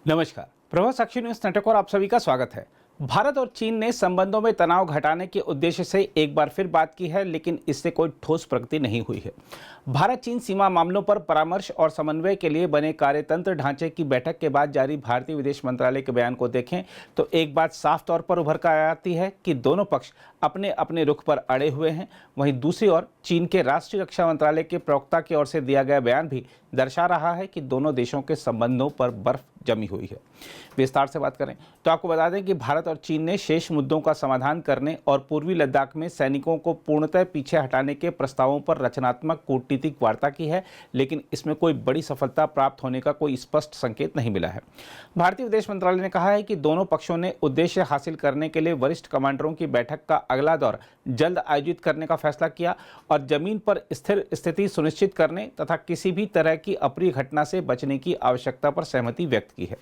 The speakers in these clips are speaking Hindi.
नमस्कार। प्रभात साक्षी न्यूज नेटवर्क और आप सभी का स्वागत है। भारत और चीन ने संबंधों में तनाव घटाने के उद्देश्य से एक बार फिर बात की है, लेकिन इससे कोई ठोस प्रगति नहीं हुई है। भारत चीन सीमा मामलों पर परामर्श और समन्वय के लिए बने कार्यतंत्र ढांचे की बैठक के बाद जारी भारतीय विदेश मंत्रालय के बयान को देखें तो एक बात साफ तौर पर उभर कर आती है कि दोनों पक्ष अपने अपने रुख पर अड़े हुए हैं। वहीं दूसरी ओर चीन के राष्ट्रीय रक्षा मंत्रालय के प्रवक्ता की ओर से दिया गया बयान भी दर्शा रहा है कि दोनों देशों के संबंधों पर बर्फ जमी हुई है। विस्तार से बात करें तो आपको बता दें कि भारत और चीन ने शेष मुद्दों का समाधान करने और पूर्वी लद्दाख में सैनिकों को पूर्णतः पीछे हटाने के प्रस्तावों पर रचनात्मक कूटनीतिक वार्ता की है, लेकिन इसमें कोई बड़ी सफलता प्राप्त होने का कोई स्पष्ट संकेत नहीं मिला है। भारतीय विदेश मंत्रालय ने कहा है कि दोनों पक्षों ने उद्देश्य हासिल करने के लिए वरिष्ठ कमांडरों की बैठक का अगला दौर जल्द आयोजित करने का फैसला किया और जमीन पर स्थिर स्थिति सुनिश्चित करने तथा किसी भी तरह की अप्रिय घटना से बचने की आवश्यकता पर सहमति व्यक्त की है।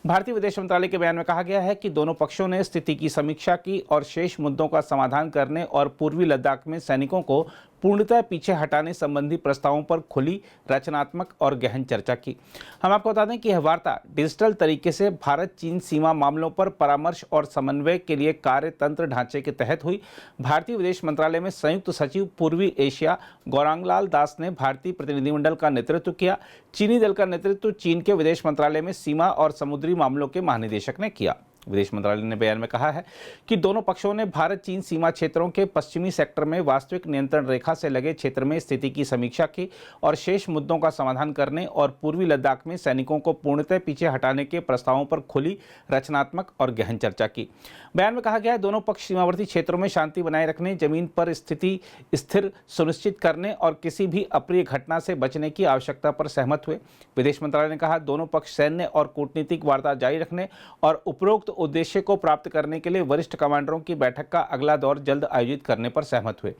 भारतीय विदेश मंत्रालय के बयान में कहा गया है कि दोनों पक्षों ने स्थिति की समीक्षा की और शेष मुद्दों का समाधान करने और पूर्वी लद्दाख में सैनिकों को पूर्णतः पीछे हटाने संबंधी प्रस्तावों पर खुली, रचनात्मक और गहन चर्चा की। हम आपको बता दें कि यह वार्ता डिजिटल तरीके से भारत चीन सीमा मामलों पर परामर्श और समन्वय के लिए कार्यतंत्र ढांचे के तहत हुई। भारतीय विदेश मंत्रालय में संयुक्त सचिव पूर्वी एशिया गौरांगलाल दास ने भारतीय प्रतिनिधिमंडल का नेतृत्व किया। चीनी दल का नेतृत्व चीन के विदेश मंत्रालय में सीमा और समुद्री मामलों के महानिदेशक ने किया। विदेश मंत्रालय ने बयान में कहा है कि दोनों पक्षों ने भारत चीन सीमा क्षेत्रों के पश्चिमी सेक्टर में वास्तविक नियंत्रण रेखा से लगे क्षेत्र में स्थिति की समीक्षा की और शेष मुद्दों का समाधान करने और पूर्वी लद्दाख में सैनिकों को पूर्णतः पीछे हटाने के प्रस्तावों पर खुली, रचनात्मक और गहन चर्चा की। बयान में कहा गया है दोनों पक्ष सीमावर्ती क्षेत्रों में शांति बनाए रखने, जमीन पर स्थिति स्थिर सुनिश्चित करने और किसी भी अप्रिय घटना से बचने की आवश्यकता पर सहमत हुए। विदेश मंत्रालय ने कहा दोनों पक्ष सैन्य और कूटनीतिक वार्ता जारी रखने और उपरोक्त उद्देश्य को प्राप्त करने के लिए वरिष्ठ कमांडरों की बैठक का अगला दौर जल्द आयोजित करने पर सहमत हुए।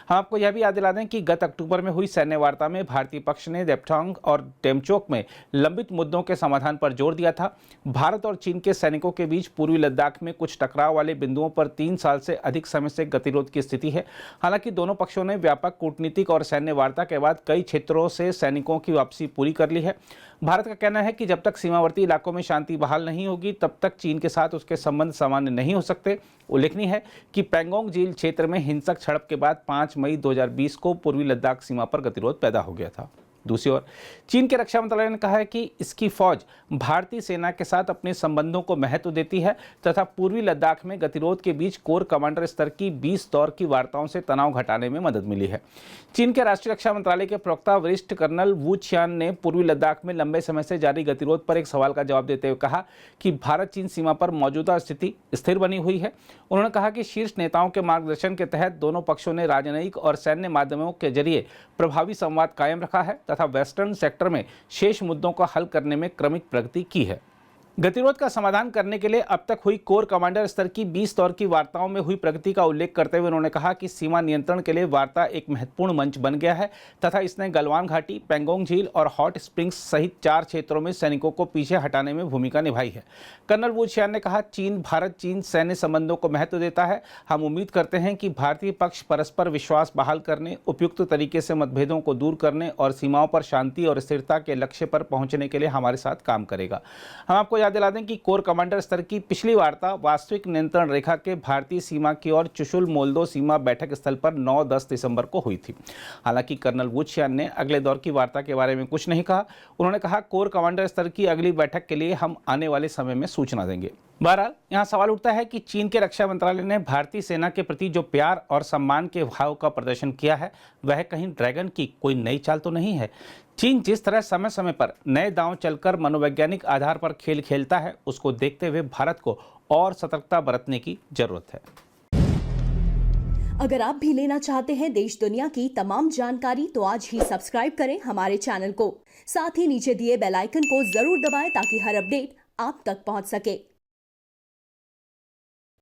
हम आपको यह भी याद दिला दें कि गत अक्टूबर में हुई सैन्य वार्ता में भारतीय पक्ष ने देप्ठांग और टेमचोक में लंबित मुद्दों के समाधान पर जोर दिया था। भारत और चीन के सैनिकों के बीच पूर्वी लद्दाख में कुछ टकराव वाले बिंदुओं पर 3 साल से अधिक समय से गतिरोध की स्थिति है। हालांकि दोनों पक्षों ने व्यापक कूटनीतिक और सैन्य वार्ता के बाद कई क्षेत्रों से सैनिकों की वापसी पूरी कर ली है। भारत का कहना है कि जब तक सीमावर्ती इलाकों में शांति बहाल नहीं होगी तब तक चीन के साथ उसके संबंध सामान्य नहीं हो सकते। उल्लेखनीय है कि पैंगोंग झील क्षेत्र में हिंसक झड़प के बाद 5 मई 2020 को पूर्वी लद्दाख सीमा पर गतिरोध पैदा हो गया था। दूसरी ओर चीन के रक्षा मंत्रालय ने कहा है कि इसकी फौज भारतीय सेना के साथ अपने संबंधों को महत्व देती है तथा पूर्वी लद्दाख में गतिरोध के बीच कोर कमांडर स्तर की 20 दौर की वार्ताओं से तनाव घटाने में मदद मिली है। चीन के राष्ट्रीय रक्षा मंत्रालय के प्रवक्ता वरिष्ठ कर्नल वू छियान ने पूर्वी लद्दाख में लंबे समय से जारी गतिरोध पर एक सवाल का जवाब देते हुए कहा कि भारत चीन सीमा पर मौजूदा स्थिति स्थिर बनी हुई है। उन्होंने कहा कि शीर्ष नेताओं के मार्गदर्शन के तहत दोनों पक्षों ने राजनयिक और सैन्य माध्यमों के जरिए प्रभावी संवाद कायम रखा है तथा वेस्टर्न सेक्टर में शेष मुद्दों का हल करने में क्रमिक प्रगति की है। गतिरोध का समाधान करने के लिए अब तक हुई कोर कमांडर स्तर की 20 दौर की वार्ताओं में हुई प्रगति का उल्लेख करते हुए उन्होंने कहा कि सीमा नियंत्रण के लिए वार्ता एक महत्वपूर्ण मंच बन गया है तथा इसने गलवान घाटी, पैंगोंग झील और हॉट स्प्रिंग्स सहित 4 क्षेत्रों में सैनिकों को पीछे हटाने में भूमिका निभाई है। कर्नल वू छियान ने कहा भारत चीन सैन्य संबंधों को महत्व देता है। हम उम्मीद करते हैं कि भारतीय पक्ष परस्पर विश्वास बहाल करने, उपयुक्त तरीके से मतभेदों को दूर करने और सीमाओं पर शांति और स्थिरता के लक्ष्य पर पहुंचने के लिए हमारे साथ काम करेगा। हम आपको याद दिला दें कि कोर कमांडर स्तर की पिछली वार्ता वास्तविक नियंत्रण रेखा के भारतीय सीमा की ओर चुशुल मोल्दो सीमा बैठक स्थल पर 9-10 दिसंबर को हुई थी। हालांकि कर्नल वू छियान ने अगले दौर की वार्ता के बारे में कुछ नहीं कहा। उन्होंने कहा कोर कमांडर स्तर की अगली बैठक के लिए हम आने वाले समय में सूचना देंगे। बहरहाल यहाँ सवाल उठता है कि चीन के रक्षा मंत्रालय ने भारतीय सेना के प्रति जो प्यार और सम्मान के भाव का प्रदर्शन किया है वह कहीं ड्रैगन की कोई नई चाल तो नहीं है। चीन जिस तरह समय समय पर नए दांव चलकर मनोवैज्ञानिक आधार पर खेल खेलता है उसको देखते हुए भारत को और सतर्कता बरतने की जरूरत है। अगर आप भी लेना चाहते हैं देश दुनिया की तमाम जानकारी तो आज ही सब्सक्राइब करें हमारे चैनल को। साथ ही नीचे दिए बेल आइकन को जरूर दबाएं ताकि हर अपडेट आप तक पहुंच सके।